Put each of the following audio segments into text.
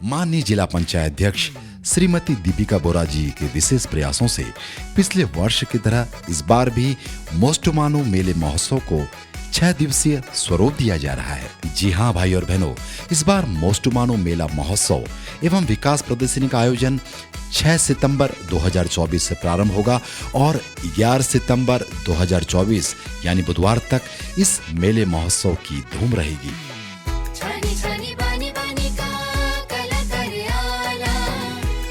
माननीय जिला पंचायत अध्यक्ष श्रीमती दीपिका बोरा जी के विशेष प्रयासों से पिछले वर्ष की तरह इस बार भी मोस्टमानो मेले महोत्सव को 6 दिवसीय स्वरूप दिया जा रहा है। जी हां भाई और बहनों, इस बार मोस्टमानो मेला महोत्सव एवं विकास प्रदर्शनी का आयोजन 6 सितंबर 2024 से प्रारंभ होगा और 11 सितंबर 2024 यानी बुधवार तक इस मेले महोत्सव की धूम रहेगी। छानी छानी बानी बानी का कलाकार आला,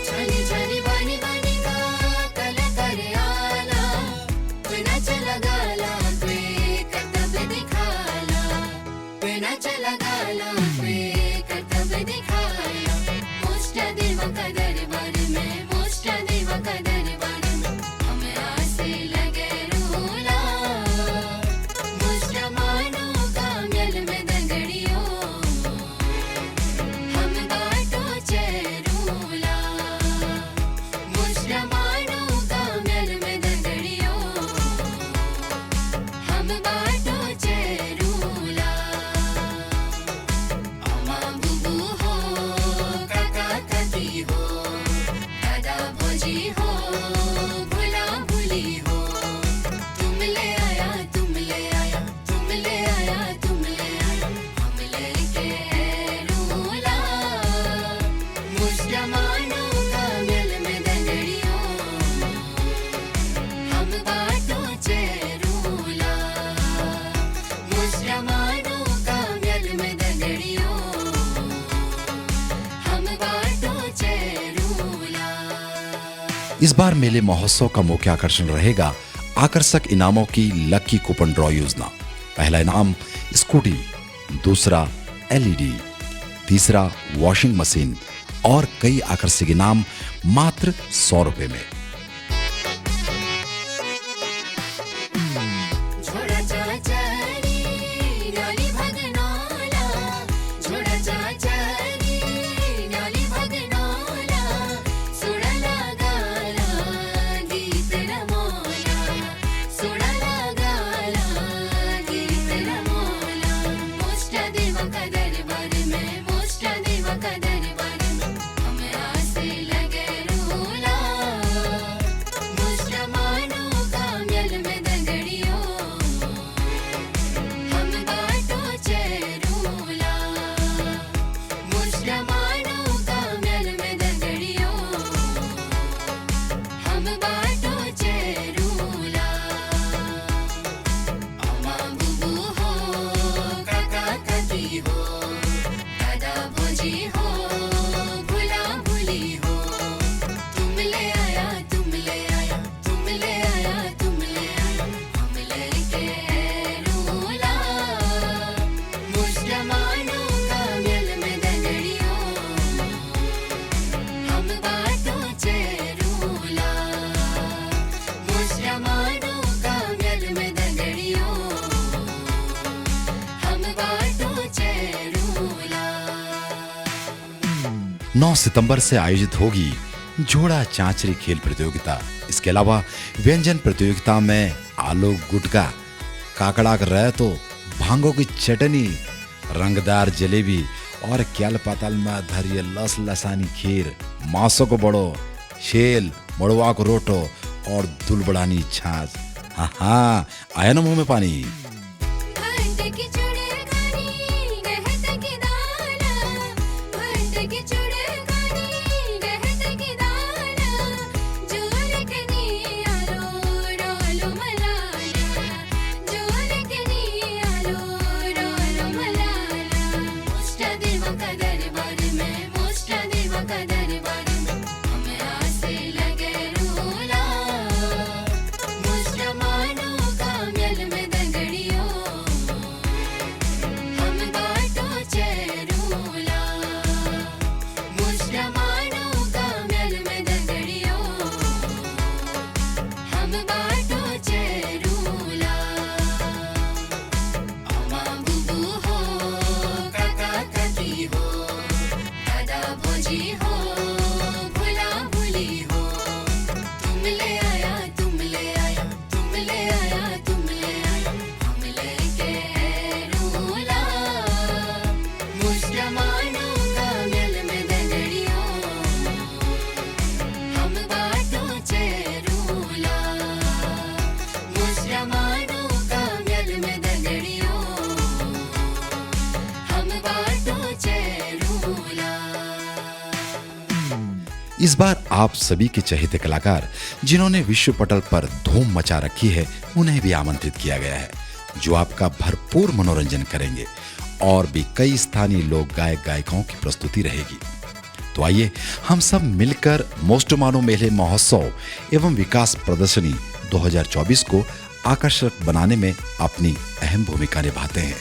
छानी छानी बानी बानी का कलाकार आला, बिना चला गाला कोई कर्तव्य दिखाला, बिना चला गाला कोई कर्तव्य दिखाला। मोष्ट देव का दरबार में, मोष्ट देव का दरबार में हमें आसे लगे रूला, मोष्ट मानो का मेल में दंगड़ियों हम बाटो चेरूला, मुष्ट मानो का मेल में दंगड़ियों हम बाटो चेरूला। अम्मा बुबू हो, काका काकी हो, दादा भोजी हो, भुला भुली हो, तुम ले आया, तुम ले आया, तुम ले आया, तुम ले आया, हम लेके रूला, मुष्ट मानो का मेल में दंगड़ियों हम बाटो चेरूला, मुष्ट मानो का मेल में दंगड़ियों हम बाटो चेरूला। इस बार मेले महोत्सव का मुख्य आकर्षण रहेगा आकर्षक इनामों की लकी कूपन ड्रॉ योजना। पहला इनाम स्कूटी, दूसरा एलईडी, तीसरा वॉशिंग मशीन और कई आकर्षक इनाम मात्र 100 रुपए में। झोड़ा चाचारी नाली भगनौला, झोड़ा चाचारी नाली भगनौला, सुड़ला गाला गीत रमोला, सुड़ला गाला गीत रमोला। मोष्ट देव का दरबार में, मोष्ट देव का दरबार में हमें आसे लगे रूला, मुष्ट मानो का मेल में दंगड़ियों हम बाटो चेरूला, मुष्ट मानो का मेल में दंगड़ियों हम बाटो चेरूला। अम्मा बुबू हो, काका काकी हो, दादा भोजी हो, भुला भुली हो, तुम ले आया, तुम ले आया, तुम ले आया, तुम ले आया, हम लेके रूला, मुष्ट मानो का मेल में दंगड़ियों हम बाटो चेरूला, मुष्ट मानो का मेल में दंगड़ियों हम बाटो चेरूला। 9 सितंबर से आयोजित होगी झोड़ा चांचरी खेल प्रतियोगिता। इसके अलावा व्यंजन प्रतियोगिता में आलू गुटका, काकड़ा रह तो भांगों की चटनी, रंगदार जलेबी और क्याल पाताल में धरिए लस लसानी खीर, मांसों को बड़ो, शेल, मड़ुआ को रोटो और दुलबड़ानी छाछ। हाँ, आया ना मुंह में पानी। भंड की चुड़गानी गहत की दाना, भंड की चुड़गानी गहत की दाना, जोलकनी आलो रोलो मलाला, जोलकनी आलो रोलो मलाला। मुष्ट देव का दरबार में, मुष्ट देव का दरबार में हमें आसे लगे रूला, मुष्ट मानो का मेल में दंगड़ियों इस बार आप सभी के चहेते कलाकार जिन्होंने विश्व पटल पर धूम मचा रखी है उन्हें भी आमंत्रित किया गया है, जो आपका भरपूर मनोरंजन करेंगे। और भी कई स्थानीय लोक गायक गायिकाओं की प्रस्तुति रहेगी। तो आइए हम सब मिलकर मोस्टमानो मेले महोत्सव एवं विकास प्रदर्शनी 2024 को आकर्षक बनाने में अपनी अहम भूमिका निभाते हैं।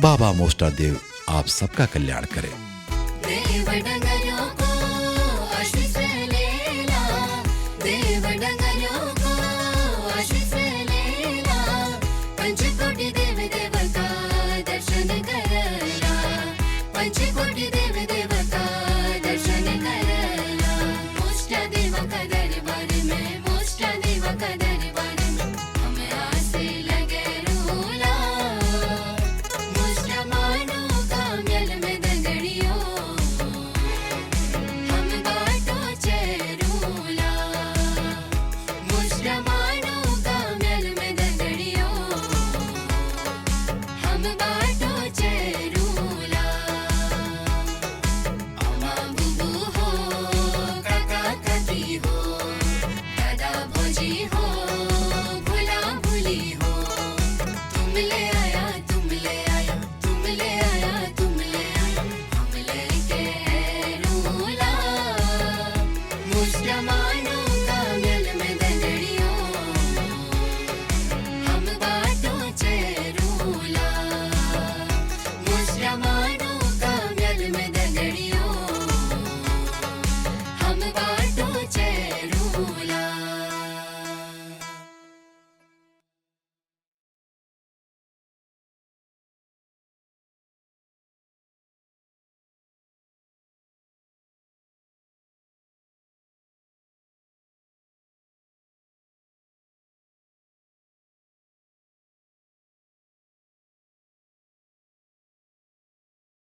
बाबा मोस्टर देव आप सबका कल्याण करें।